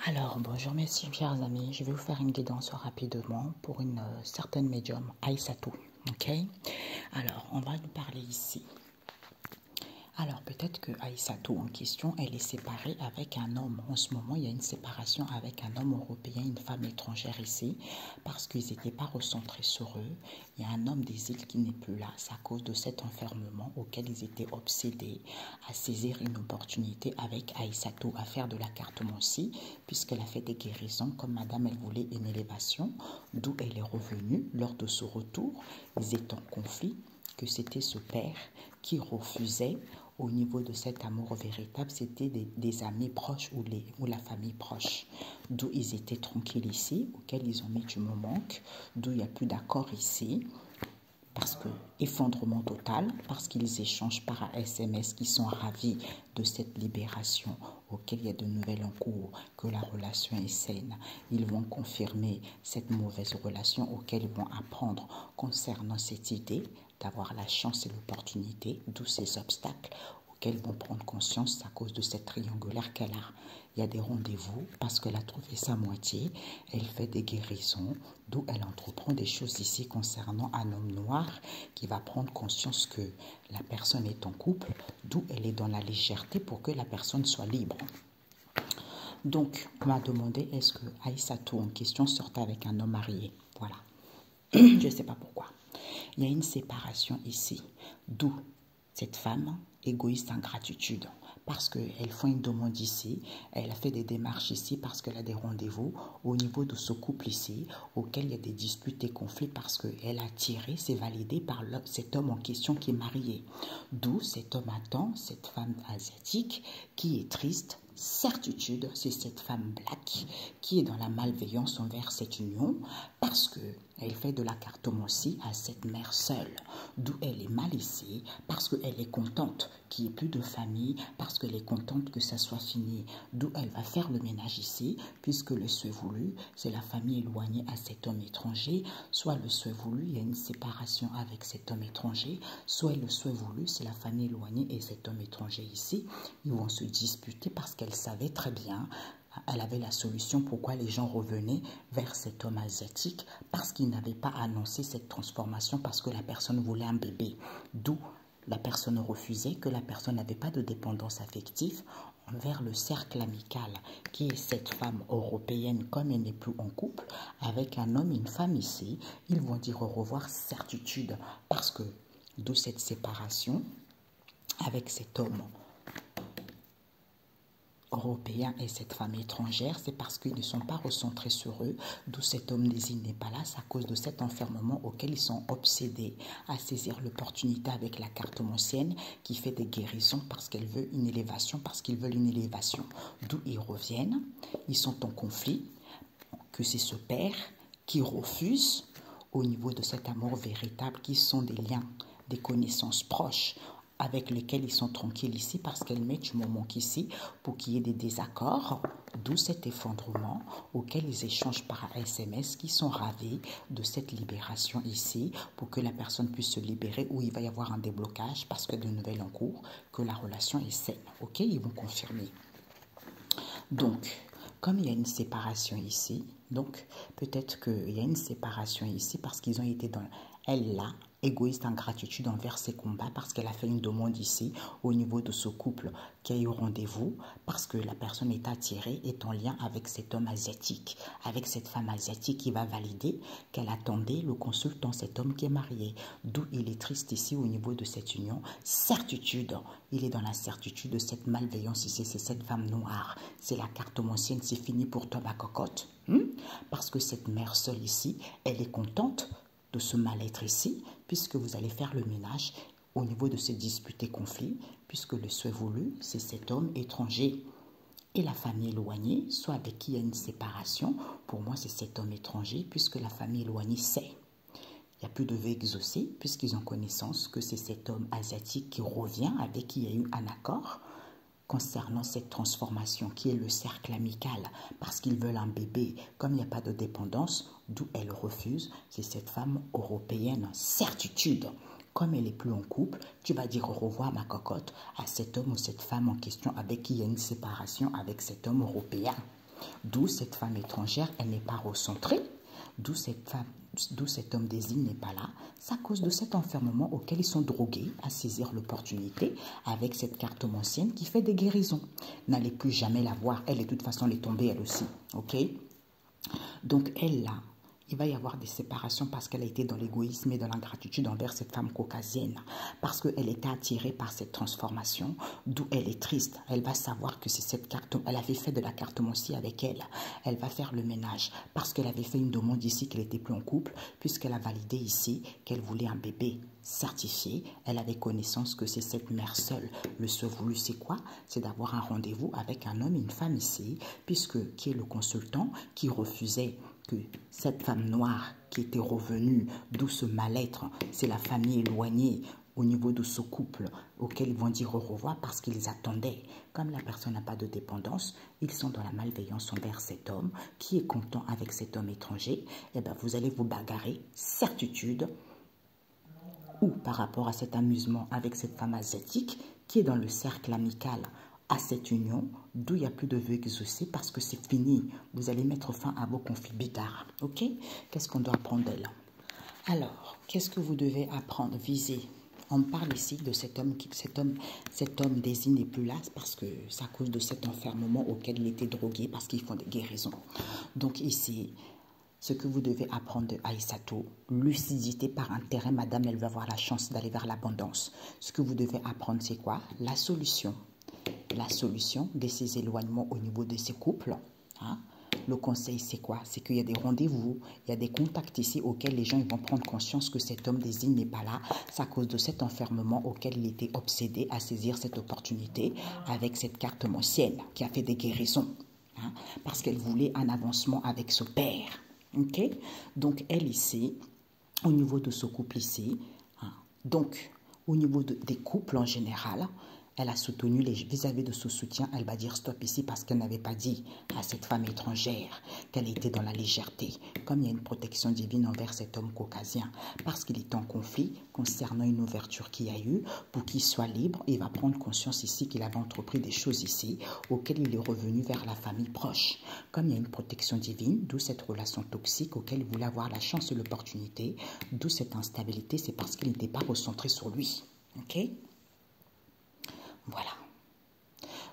Alors, bonjour mes chers amis, je vais vous faire une guidance rapidement pour une certaine médium, Aïssatou, ok? Alors, on va nous parler ici. Alors, peut-être que Aïssatou en question, elle est séparée avec un homme. En ce moment, il y a une séparation avec un homme européen, une femme étrangère ici, parce qu'ils n'étaient pas recentrés sur eux. Il y a un homme des îles qui n'est plus là. C'est à cause de cet enfermement auquel ils étaient obsédés à saisir une opportunité avec Aïssatou, à faire de la cartomancie, puisqu'elle a fait des guérisons, comme madame, elle voulait une élévation, d'où elle est revenue. Lors de ce retour, ils étaient en conflit, que c'était ce père qui refusait. Au niveau de cet amour véritable, c'était des amis proches ou la famille proche. D'où ils étaient tranquilles ici, auquel ils ont mis du me manque, d'où il n'y a plus d'accord ici, parce que effondrement total, parce qu'ils échangent par SMS, qui sont ravis de cette libération, auquel il y a de nouvelles en cours, que la relation est saine. Ils vont confirmer cette mauvaise relation, auquel ils vont apprendre concernant cette idée d'avoir la chance et l'opportunité, d'où ces obstacles auxquels ils vont prendre conscience à cause de cette triangulaire qu'elle a. Il y a des rendez-vous parce qu'elle a trouvé sa moitié, elle fait des guérisons, d'où elle entreprend des choses ici concernant un homme noir qui va prendre conscience que la personne est en couple, d'où elle est dans la légèreté pour que la personne soit libre. Donc, on m'a demandé est-ce que Aïssatou en question sortait avec un homme marié. Voilà. Je ne sais pas pourquoi. Il y a une séparation ici, d'où cette femme égoïste en gratitude, parce qu'elle fait une demande ici, elle a fait des démarches ici parce qu'elle a des rendez-vous au niveau de ce couple ici, auquel il y a des disputes et conflits parce qu'elle a tiré, c'est validé par cet homme en question qui est marié. D'où cet homme attend cette femme asiatique qui est triste. Certitude, c'est cette femme black qui est dans la malveillance envers cette union parce qu'elle fait de la cartomancie à cette mère seule, d'où elle est mal ici, parce qu'elle est contente qu'il n'y ait plus de famille, parce qu'elle est contente que ça soit fini, d'où elle va faire le ménage ici, puisque le souhait voulu, c'est la famille éloignée à cet homme étranger, soit le souhait voulu, il y a une séparation avec cet homme étranger, soit le souhait voulu, c'est la famille éloignée et cet homme étranger ici, ils vont se disputer parce qu'elle savait très bien, elle avait la solution pourquoi les gens revenaient vers cet homme asiatique, parce qu'il n'avait pas annoncé cette transformation, parce que la personne voulait un bébé, d'où la personne refusait, que la personne n'avait pas de dépendance affective envers le cercle amical, qui est cette femme européenne, comme elle n'est plus en couple, avec un homme et une femme ici, ils vont dire au revoir certitude, parce que d'où cette séparation avec cet homme européen et cette femme étrangère, c'est parce qu'ils ne sont pas recentrés sur eux, d'où cet homme des îles n'est pas là, c'est à cause de cet enfermement auquel ils sont obsédés à saisir l'opportunité avec la cartomancienne qui fait des guérisons parce qu'elle veut une élévation, parce qu'ils veulent une élévation. D'où ils reviennent, ils sont en conflit, que c'est ce père qui refuse au niveau de cet amour véritable qui sont des liens, des connaissances proches, avec lesquels ils sont tranquilles ici parce qu'elle met du moment qu'ici pour qu'il y ait des désaccords, d'où cet effondrement auquel ils échangent par SMS qui sont ravis de cette libération ici pour que la personne puisse se libérer ou il va y avoir un déblocage parce que de nouvelles en cours, que la relation est saine. Ok, ils vont confirmer. Donc, comme il y a une séparation ici, donc peut-être qu'il y a une séparation ici parce qu'ils ont été dans... Elle là, égoïste en gratitude envers ses combats parce qu'elle a fait une demande ici au niveau de ce couple qui a eu rendez-vous parce que la personne est attirée, est en lien avec cet homme asiatique, avec cette femme asiatique qui va valider qu'elle attendait le consultant, cet homme qui est marié. D'où il est triste ici au niveau de cette union. Certitude, il est dans la certitude de cette malveillance ici, c'est cette femme noire, c'est la cartomancienne, c'est fini pour toi ma cocotte. Parce que cette mère seule ici, elle est contente de ce mal-être ici, puisque vous allez faire le ménage au niveau de ces disputes et conflits, puisque le souhait voulu, c'est cet homme étranger. Et la famille éloignée, soit avec qui il y a une séparation, pour moi c'est cet homme étranger, puisque la famille éloignée sait. Il n'y a plus de vœux exaucés, puisqu'ils ont connaissance que c'est cet homme asiatique qui revient, avec qui il y a eu un accord, concernant cette transformation qui est le cercle amical, parce qu'ils veulent un bébé, comme il n'y a pas de dépendance, d'où elle refuse, c'est cette femme européenne, certitude. Comme elle n'est plus en couple, tu vas dire au revoir ma cocotte à cet homme ou cette femme en question avec qui il y a une séparation avec cet homme européen. D'où cette femme étrangère, elle n'est pas recentrée. D'où cet homme désigne n'est pas là. C'est à cause de cet enfermement auquel ils sont drogués à saisir l'opportunité avec cette cartomancienne qui fait des guérisons. N'allez plus jamais la voir. Elle, de toute façon, elle est tombée elle aussi. Ok? Donc, elle, là, il va y avoir des séparations parce qu'elle a été dans l'égoïsme et dans l'ingratitude envers cette femme caucasienne. Parce qu'elle était attirée par cette transformation, d'où elle est triste. Elle va savoir que c'est cette carte, elle avait fait de la cartomancie avec elle. Elle va faire le ménage parce qu'elle avait fait une demande ici qu'elle n'était plus en couple, puisqu'elle a validé ici qu'elle voulait un bébé certifié. Elle avait connaissance que c'est cette mère seule. Le seul voulu, c'est quoi? C'est d'avoir un rendez-vous avec un homme et une femme ici, puisque qui est le consultant qui refusait que cette femme noire qui était revenue, d'où ce mal-être, c'est la famille éloignée au niveau de ce couple auquel ils vont dire au revoir parce qu'ils attendaient. Comme la personne n'a pas de dépendance, ils sont dans la malveillance envers cet homme qui est content avec cet homme étranger. Et bien, vous allez vous bagarrer, certitude, ou par rapport à cet amusement avec cette femme asiatique qui est dans le cercle amical à cette union, d'où il n'y a plus de vœux exaucés parce que c'est fini. Vous allez mettre fin à vos conflits bigarres. Ok? Qu'est-ce qu'on doit apprendre d'elle? Alors, qu'est-ce que vous devez apprendre, viser? On parle ici de cet homme désigne n'est plus là parce que c'est à cause de cet enfermement auquel il était drogué parce qu'ils font des guérisons. Donc ici, ce que vous devez apprendre de Aïssatou, lucidité par intérêt, madame, elle va avoir la chance d'aller vers l'abondance. Ce que vous devez apprendre, c'est quoi? La solution. La solution de ces éloignements au niveau de ces couples. Hein? Le conseil, c'est quoi? C'est qu'il y a des rendez-vous, il y a des contacts ici auxquels les gens ils vont prendre conscience que cet homme désigne n'est pas là. C'est à cause de cet enfermement auquel il était obsédé à saisir cette opportunité avec cette cartomancienne qui a fait des guérisons. Hein? Parce qu'elle voulait un avancement avec ce père. Ok? Donc, elle ici, au niveau de ce couple ici, hein, donc, au niveau des couples en général, elle a soutenu vis-à-vis de ce soutien, elle va dire stop ici parce qu'elle n'avait pas dit à cette femme étrangère qu'elle était dans la légèreté. Comme il y a une protection divine envers cet homme caucasien, parce qu'il est en conflit concernant une ouverture qu'il y a eu, pour qu'il soit libre, il va prendre conscience ici qu'il avait entrepris des choses ici, auxquelles il est revenu vers la famille proche. Comme il y a une protection divine, d'où cette relation toxique auquel il voulait avoir la chance et l'opportunité, d'où cette instabilité, c'est parce qu'il n'était pas recentré sur lui. Ok? Voilà.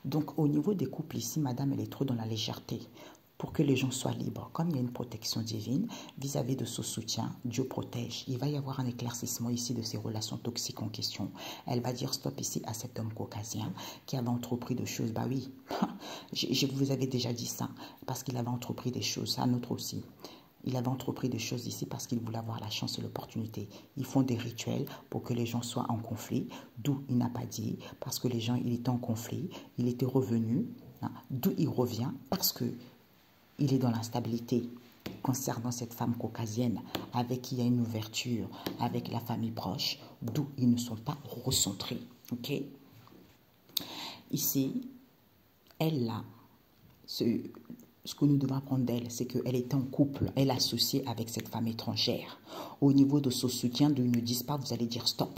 Donc, au niveau des couples ici, madame, elle est trop dans la légèreté pour que les gens soient libres. Comme il y a une protection divine vis-à-vis de ce soutien, Dieu protège. Il va y avoir un éclaircissement ici de ces relations toxiques en question. Elle va dire stop ici à cet homme caucasien qui avait entrepris de choses. Bah oui, je vous avais déjà dit ça, parce qu'il avait entrepris des choses, un autre aussi. Il avait entrepris des choses ici parce qu'il voulait avoir la chance et l'opportunité. Ils font des rituels pour que les gens soient en conflit, d'où il n'a pas dit, parce que les gens, il était en conflit, il était revenu, hein, d'où il revient, parce que il est dans l'instabilité concernant cette femme caucasienne avec qui il y a une ouverture, avec la famille proche, d'où ils ne sont pas recentrés. Ok? Ici, elle là, ce que nous devons apprendre d'elle, c'est qu'elle était en couple, elle associée avec cette femme étrangère. Au niveau de ce soutien, de ne disent pas, vous allez dire stop,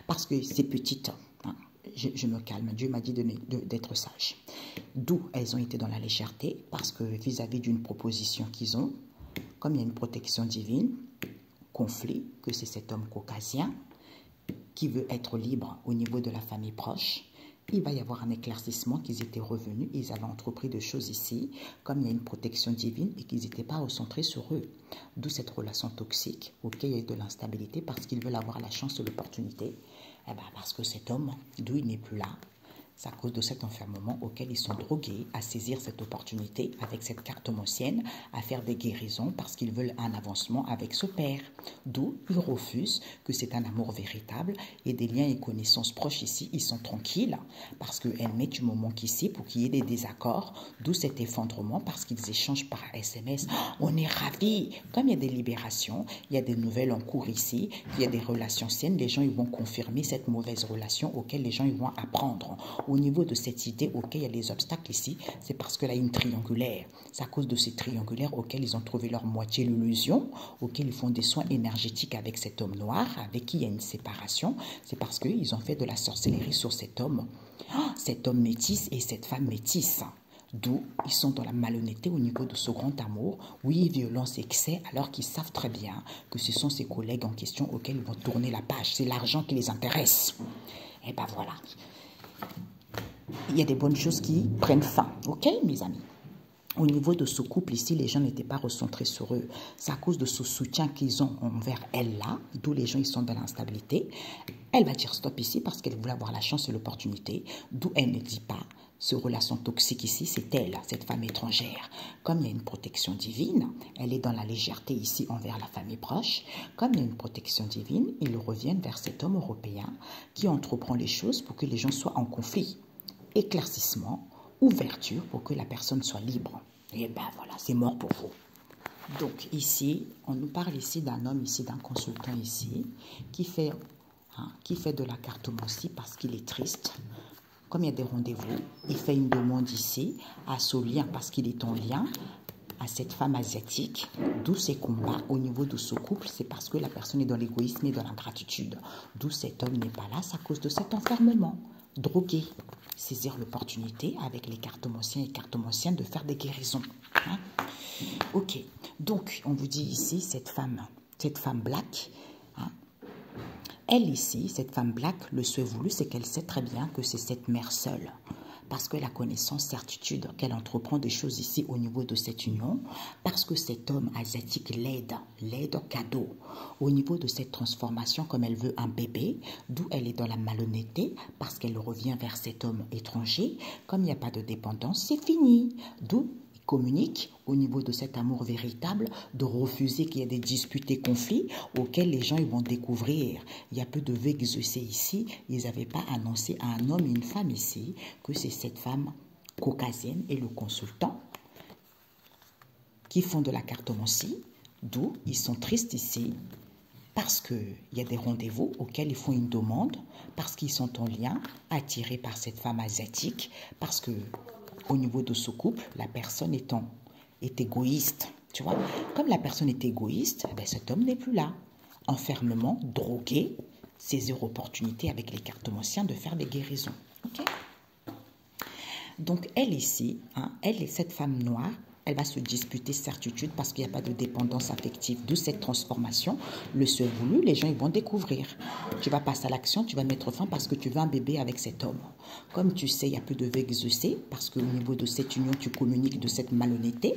parce que c'est petite. Hein, je me calme, Dieu m'a dit d'être sage. D'où elles ont été dans la légèreté, parce que vis-à-vis d'une proposition qu'ils ont, comme il y a une protection divine, conflit, que c'est cet homme caucasien qui veut être libre au niveau de la famille proche, il va y avoir un éclaircissement qu'ils étaient revenus, ils avaient entrepris des choses ici, comme il y a une protection divine et qu'ils n'étaient pas recentrés sur eux. D'où cette relation toxique, auquel il y a eu de l'instabilité parce qu'ils veulent avoir la chance et l'opportunité. Eh ben parce que cet homme, d'où il n'est plus là, c'est à cause de cet enfermement auquel ils sont drogués à saisir cette opportunité avec cette cartomancienne, à faire des guérisons parce qu'ils veulent un avancement avec ce père. D'où ils refusent que c'est un amour véritable et des liens et connaissances proches ici, ils sont tranquilles parce qu'elle met du moment qu'ici pour qu'il y ait des désaccords, d'où cet effondrement parce qu'ils échangent par SMS. On est ravis. Comme il y a des libérations, il y a des nouvelles en cours ici, il y a des relations saines, les gens ils vont confirmer cette mauvaise relation auquel les gens ils vont apprendre. Au niveau de cette idée auquel il y a les obstacles ici, c'est parce qu'il y a une triangulaire. C'est à cause de ces triangulaires auxquels ils ont trouvé leur moitié, l'illusion, auxquels ils font des soins énergétiques avec cet homme noir, avec qui il y a une séparation. C'est parce qu'ils ont fait de la sorcellerie sur cet homme métis et cette femme métisse. D'où ils sont dans la malhonnêteté au niveau de ce grand amour. Oui, violence, excès, alors qu'ils savent très bien que ce sont ces collègues en question auxquels ils vont tourner la page. C'est l'argent qui les intéresse. Et ben voilà. Il y a des bonnes choses qui prennent fin. Ok, mes amis? Au niveau de ce couple ici, les gens n'étaient pas recentrés sur eux. C'est à cause de ce soutien qu'ils ont envers elle là, d'où les gens ils sont dans l'instabilité. Elle va dire stop ici parce qu'elle voulait avoir la chance et l'opportunité, d'où elle ne dit pas. Ce relation toxique ici, c'est elle, cette femme étrangère. Comme il y a une protection divine, elle est dans la légèreté ici envers la famille proche. Comme il y a une protection divine, ils reviennent vers cet homme européen qui entreprend les choses pour que les gens soient en conflit. Éclaircissement, ouverture pour que la personne soit libre. Et ben voilà, c'est mort pour vous. Donc ici, on nous parle ici d'un homme, ici d'un consultant ici, qui fait de la cartomancie parce qu'il est triste. Comme il y a des rendez-vous, il fait une demande ici à ce lien parce qu'il est en lien à cette femme asiatique, d'où ces combats au niveau de ce couple, c'est parce que la personne est dans l'égoïsme et dans l'ingratitude. D'où cet homme n'est pas là, c'est à cause de cet enfermement. Drogué, saisir l'opportunité avec les cartomanciens et cartomanciennes de faire des guérisons. Hein? Ok, donc on vous dit ici, cette femme black, hein, elle ici, cette femme black, le souhait voulu, c'est qu'elle sait très bien que c'est cette mère seule. Parce que la connaissance, certitude qu'elle entreprend des choses ici au niveau de cette union, parce que cet homme asiatique l'aide cadeau au niveau de cette transformation comme elle veut un bébé, d'où elle est dans la malhonnêteté, parce qu'elle revient vers cet homme étranger, comme il n'y a pas de dépendance, c'est fini, d'où communique au niveau de cet amour véritable, de refuser qu'il y ait des disputes et conflits auxquels les gens ils vont découvrir. Il y a peu de vœux exaucés ici. Ils n'avaient pas annoncé à un homme et une femme ici que c'est cette femme caucasienne et le consultant qui font de la cartomancie, d'où ils sont tristes ici parce qu'il y a des rendez-vous auxquels ils font une demande, parce qu'ils sont en lien, attirés par cette femme asiatique, parce que au niveau de ce couple, la personne est égoïste. Tu vois, comme la personne est égoïste, ben cet homme n'est plus là. Enfermement, drogué, saisir opportunité avec les cartomanciens de faire des guérisons. Okay? Donc elle ici, hein, elle est cette femme noire, elle va se disputer certitude parce qu'il n'y a pas de dépendance affective. D'où cette transformation, le souhait voulu, les gens ils vont découvrir. Tu vas passer à l'action, tu vas mettre fin parce que tu veux un bébé avec cet homme. Comme tu sais, il y a peu de vœux exaucés parce qu'au niveau de cette union, tu communiques de cette malhonnêteté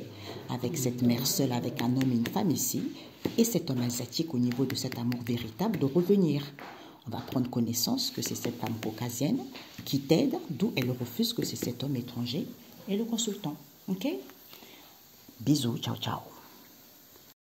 avec cette mère seule, avec un homme et une femme ici. Et cet homme asiatique au niveau de cet amour véritable de revenir. On va prendre connaissance que c'est cette femme caucasienne qui t'aide, d'où elle refuse que c'est cet homme étranger et le consultant. Ok? Bisous, ciao, ciao.